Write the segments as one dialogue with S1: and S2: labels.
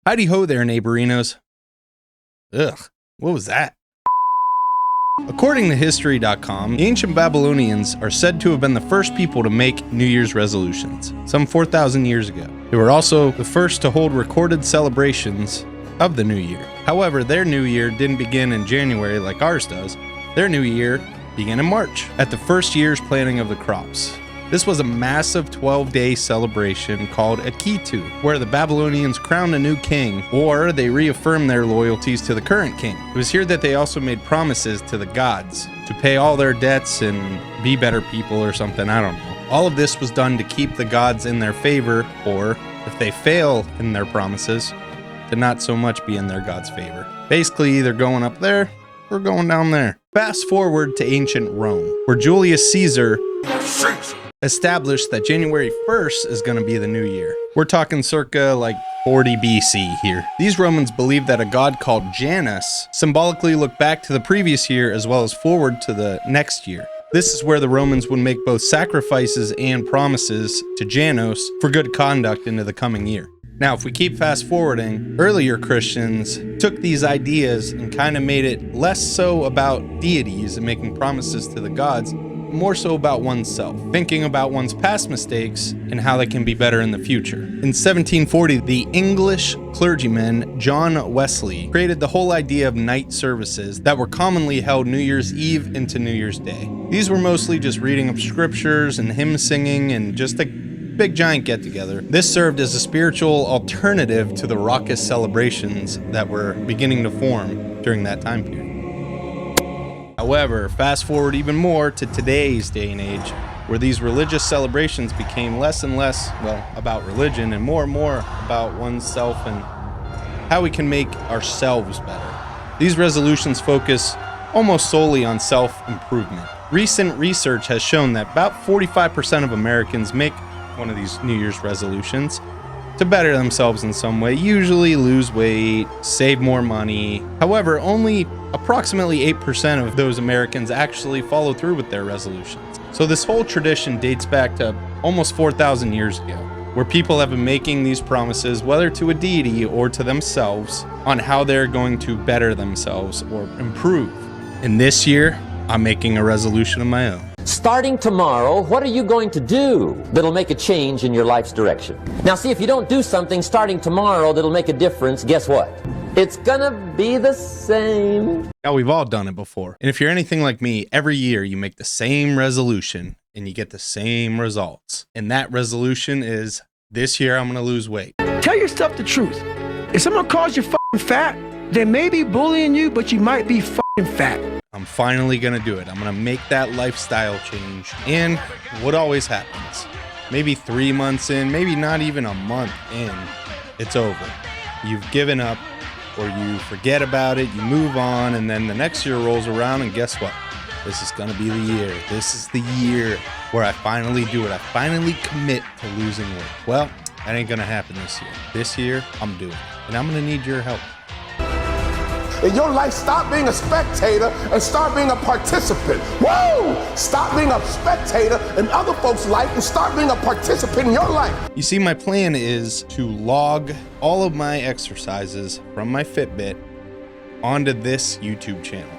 S1: Howdy ho there, neighborinos. Ugh, what was that? According to History.com, the ancient Babylonians are said to have been the first people to make New Year's resolutions, some 4,000 years ago. They were also the first to hold recorded celebrations of the New Year. However, their New Year didn't begin in January like ours does. Their New Year began in March, at the first year's planting of the crops. This was a massive 12-day celebration called accounta-bila-buddy, where the Babylonians crowned a new king, or they reaffirmed their loyalties to the current king. It was here that they also made promises to the gods to pay all their debts and be better people or something, I don't know. All of this was done to keep the gods in their favor, or if they fail in their promises, to not so much be in their god's favor. Basically, either going up there or going down there. Fast forward to ancient Rome, where Julius Caesar established that January 1st is going to be the new year. We're talking circa like 40 BC here. These Romans believed that a god called Janus symbolically looked back to the previous year as well as forward to the next year. This is where the Romans would make both sacrifices and promises to Janus for good conduct into the coming year. Now, if we keep fast forwarding, earlier Christians took these ideas and kind of made it less so about deities and making promises to the gods, more so about oneself, thinking about one's past mistakes and how they can be better in the future. In 1740, the English clergyman John Wesley created the whole idea of night services that were commonly held New Year's Eve into New Year's Day. These were mostly just reading of scriptures and hymn singing and just a big giant get-together. This served as a spiritual alternative to the raucous celebrations that were beginning to form during that time period. However, fast forward even more to today's day and age, where these religious celebrations became less and less, well, about religion and more about oneself and how we can make ourselves better. These resolutions focus almost solely on self-improvement. Recent research has shown that about 45% of Americans make one of these New Year's resolutions to better themselves in some way, usually lose weight, save more money. However, only approximately 8% of those Americans actually follow through with their resolutions. So this whole tradition dates back to almost 4,000 years ago, where people have been making these promises, whether to a deity or to themselves, on how they're going to better themselves or improve. And this year, I'm making a resolution of my own.
S2: Starting tomorrow, what are you going to do that'll make a change in your life's direction? Now see, if you don't do something starting tomorrow that'll make a difference, guess what? It's gonna be the same.
S1: Now, we've all done it before. And if you're anything like me, every year you make the same resolution and you get the same results. And that resolution is, this year I'm gonna lose weight.
S3: Tell yourself the truth. If someone calls you f***ing fat, they may be bullying you, but you might be f***ing fat.
S1: I'm finally gonna do it. I'm gonna make that lifestyle change. And what always happens, maybe 3 months in, maybe not even a month in, it's over. You've given up, or you forget about it, you move on, and then the next year rolls around, and guess what? This is gonna be the year. This is the year where I finally do it. I finally commit to losing weight. Well, that ain't gonna happen this year. This year, I'm doing it. And I'm gonna need your help.
S4: In your life, stop being a spectator and start being a participant. Woo! Stop being a spectator in other folks' life and start being a participant in your life.
S1: You see, my plan is to log all of my exercises from my Fitbit onto this YouTube channel.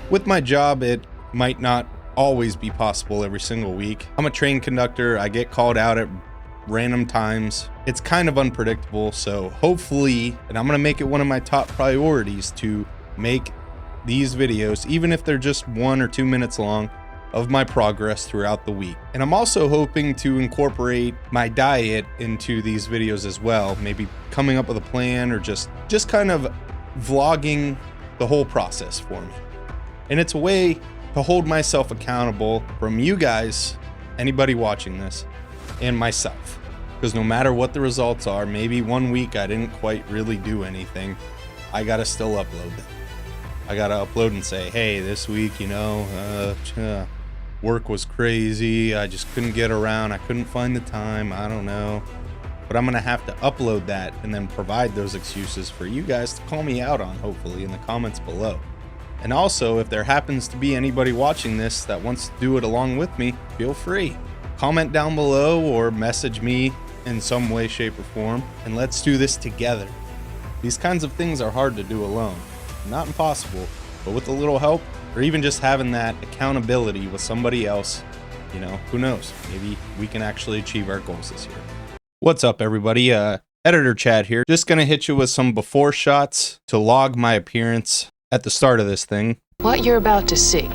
S1: With my job, it might not always be possible every single week. I'm a train conductor. I get called out at random times. It's kind of unpredictable, so hopefully, and I'm gonna make it one of my top priorities to make these videos, even if they're just 1 or 2 minutes long, of my progress throughout the week. And I'm also hoping to incorporate my diet into these videos as well, maybe coming up with a plan or just kind of vlogging the whole process for me. And it's a way to hold myself accountable from you guys, anybody watching this, and myself. Because no matter what the results are, maybe 1 week I didn't quite really do anything, I gotta still upload them. I gotta upload and say, hey, this week, work was crazy, I just couldn't get around, I couldn't find the time, I don't know. But I'm gonna have to upload that and then provide those excuses for you guys to call me out on, hopefully, in the comments below. And also, if there happens to be anybody watching this that wants to do it along with me, feel free. Comment down below or message me in some way, shape, or form, and let's do this together. These kinds of things are hard to do alone. Not impossible, but with a little help, or even just having that accountability with somebody else, who knows? Maybe we can actually achieve our goals this year. What's up, everybody? Editor Chad here. Just gonna hit you with some before shots to log my appearance at the start of this thing.
S5: What you're about to see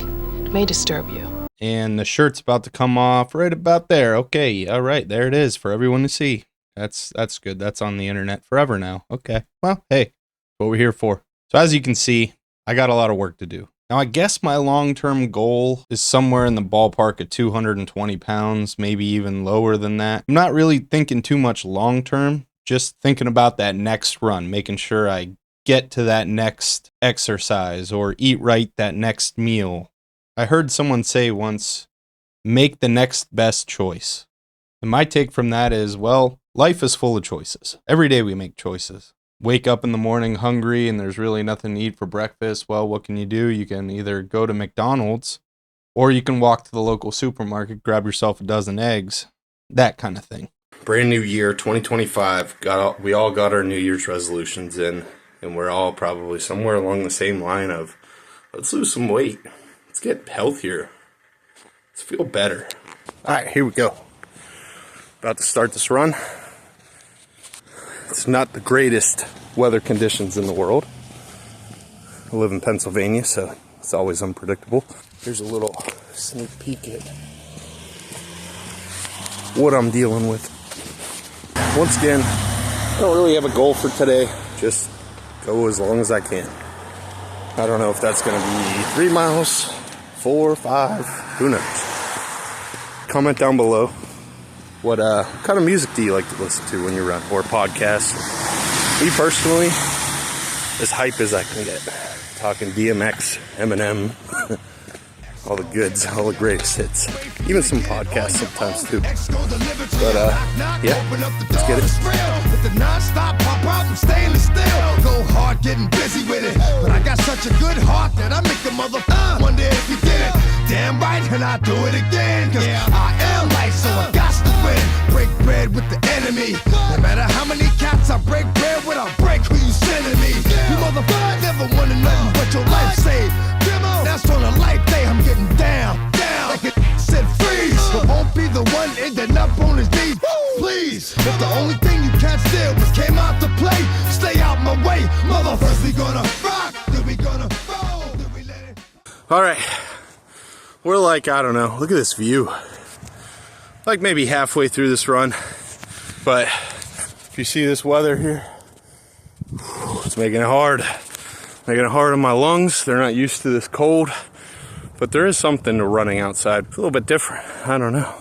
S5: may disturb you.
S1: And the shirt's about to come off right about there. Okay, all right, there it is for everyone to see. That's good. That's on the internet forever now. Okay, well, hey, what we're here for. So as you can see, I got a lot of work to do. Now, I guess my long-term goal is somewhere in the ballpark of 220 pounds, maybe even lower than that. I'm not really thinking too much long-term, just thinking about that next run, making sure I get to that next exercise or eat right that next meal. I heard someone say once, make the next best choice. And my take from that is, well, life is full of choices. Every day we make choices. Wake up in the morning hungry and there's really nothing to eat for breakfast. Well, what can you do? You can either go to McDonald's or you can walk to the local supermarket, grab yourself a dozen eggs, that kind of thing. Brand new year, 2025. We all got our New Year's resolutions in, and we're all probably somewhere along the same line of, let's lose some weight. Let's get healthier. Let's feel better. All right, here we go. About to start this run. It's not the greatest weather conditions in the world. I live in Pennsylvania, so it's always unpredictable. Here's a little sneak peek at what I'm dealing with. Once again, I don't really have a goal for today. Just go as long as I can. I don't know if that's going to be 3 miles, 4, 5, who knows. Comment down below. What kind of music do you like to listen to when you run, or podcasts? Me personally, as hype as I can get. Talking DMX, Eminem, all the goods, all the greatest hits. Even some podcasts sometimes too. But yeah, let's get it. With the non-stop pop out and stainless steel. Go hard getting busy with it. But I got such a good heart that I make the motherfucker wonder if you did it. Damn right, and I do it again. Cause I am life, so I got to win. Break bread with the enemy. No matter how many cats I break bread with, I'll break who you sending me. You motherfucker never wanted nothing but your life saved. That's on a life day, I'm getting down. Like it said freeze. But won't be the one ending up on his knees. Please. If the only thing you can't steal was came out to play, stay out my way. Motherfuckers, we gonna rock. Then we gonna roll. Then we let it. All right. We're like, I don't know, look at this view. Like maybe halfway through this run. But if you see this weather here, it's making it hard. Making it hard on my lungs. They're not used to this cold. But there is something to running outside. It's a little bit different. I don't know.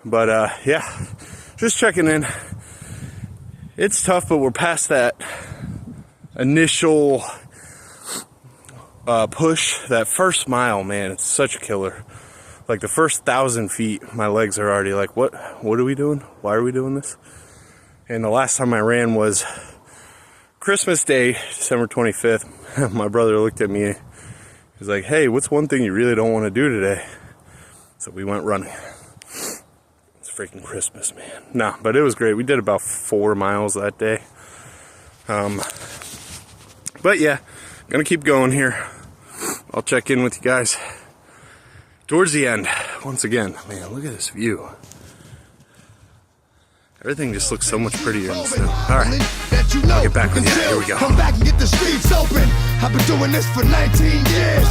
S1: But yeah, just checking in. It's tough, but we're past that initial push. That first mile, man, it's such a killer. Like the first 1,000 feet, my legs are already like, what are we doing? Why are we doing this? And the last time I ran was Christmas Day, December 25th. My brother looked at me. He's like, hey, what's one thing you really don't want to do today? So we went running. It's freaking Christmas, man. Nah, but it was great. We did about 4 miles that day. But yeah, gonna keep going here. I'll check in with you guys towards the end. Once again, man, look at this view. Everything just looks so much prettier in the snow. All right, I'll get back with you. Here we go. Come back and get the streets open. I've been doing this for 19 years.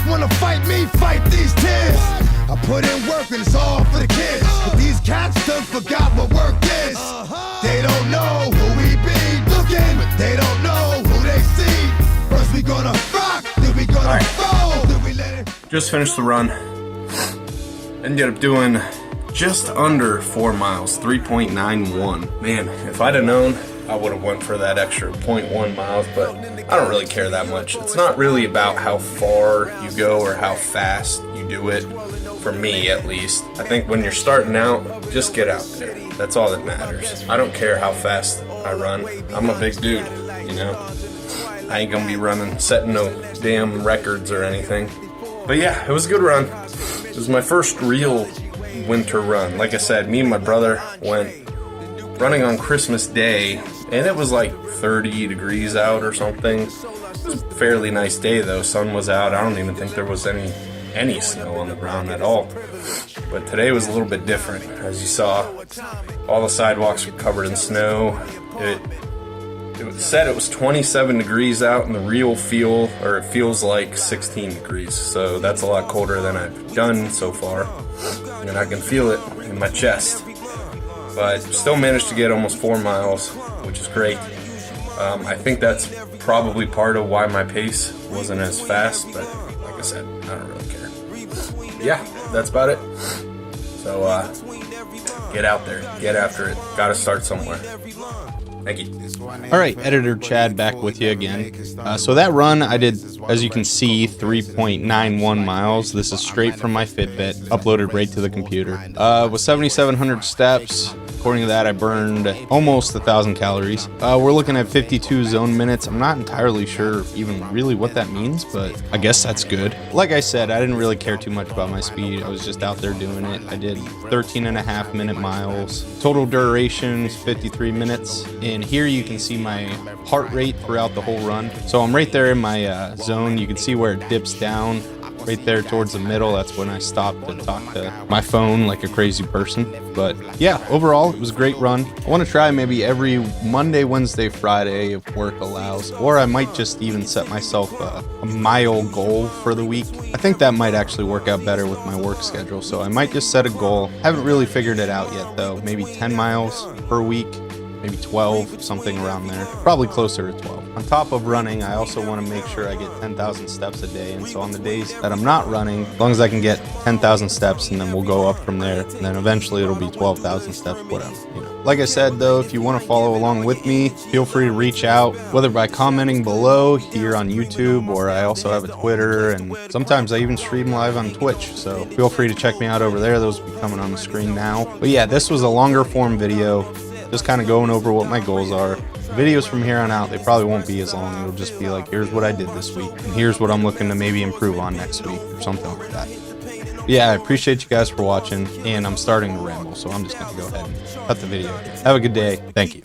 S1: Wanna fight me? Fight these tears. I put in work and it's all for the kids. But these cats done forgot what work is. They don't know who we be looking, but they don't know who they see. First we gonna rock, then we gonna roll, then we let it. Just finished the run. Ended up doing just under 4 miles, 3.91. Man, if I'd have known, I would have went for that extra 0.1 miles, but I don't really care that much. It's not really about how far you go or how fast you do it, for me at least. I think when you're starting out, just get out there. That's all that matters. I don't care how fast I run. I'm a big dude, you know? I ain't gonna be setting no damn records or anything. But yeah, it was a good run. It was my first real winter run. Like I said, me and my brother went running on Christmas Day, and it was like 30 degrees out or something. It was a fairly nice day though. Sun was out. I don't even think there was any snow on the ground at all. But today was a little bit different. As you saw, all the sidewalks were covered in snow. It said it was 27 degrees out, and the real it feels like 16 degrees. So that's a lot colder than I've done so far, and I can feel it in my chest. But still managed to get almost 4 miles, which is great. I think that's probably part of why my pace wasn't as fast, but like I said, I don't really care. Yeah, that's about it. So get out there, get after it. Gotta start somewhere. Thank you. All right, Editor Chad back with you again. So that run I did, as you can see, 3.91 miles. This is straight from my Fitbit, uploaded right to the computer. With 7,700 steps. According to that, I burned almost 1,000 calories. We're looking at 52 zone minutes. I'm not entirely sure even really what that means, but I guess that's good. Like I said, I didn't really care too much about my speed. I was just out there doing it. I did 13.5 minute miles. Total duration is 53 minutes. And here you can see my heart rate throughout the whole run. So I'm right there in my zone. You can see where it dips down. Right there towards the middle, that's when I stopped to talk to my phone like a crazy person. But yeah, overall, it was a great run. I want to try maybe every Monday, Wednesday, Friday if work allows, or I might just even set myself a mile goal for the week. I think that might actually work out better with my work schedule, so I might just set a goal. Haven't really figured it out yet though. Maybe 10 miles per week. Maybe 12, something around there. Probably closer to 12. On top of running, I also want to make sure I get 10,000 steps a day. And so on the days that I'm not running, as long as I can get 10,000 steps, and then we'll go up from there. And then eventually it'll be 12,000 steps, whatever. You know. Like I said, though, if you want to follow along with me, feel free to reach out, whether by commenting below here on YouTube, or I also have a Twitter, and sometimes I even stream live on Twitch. So feel free to check me out over there. Those will be coming on the screen now. But yeah, this was a longer form video. Just kind of going over what my goals are. Videos from here on out, they probably won't be as long. It'll just be like, here's what I did this week, and here's what I'm looking to maybe improve on next week, or something like that. Yeah, I appreciate you guys for watching, and I'm starting to ramble, so I'm just going to go ahead and cut the video. Have a good day. Thank you.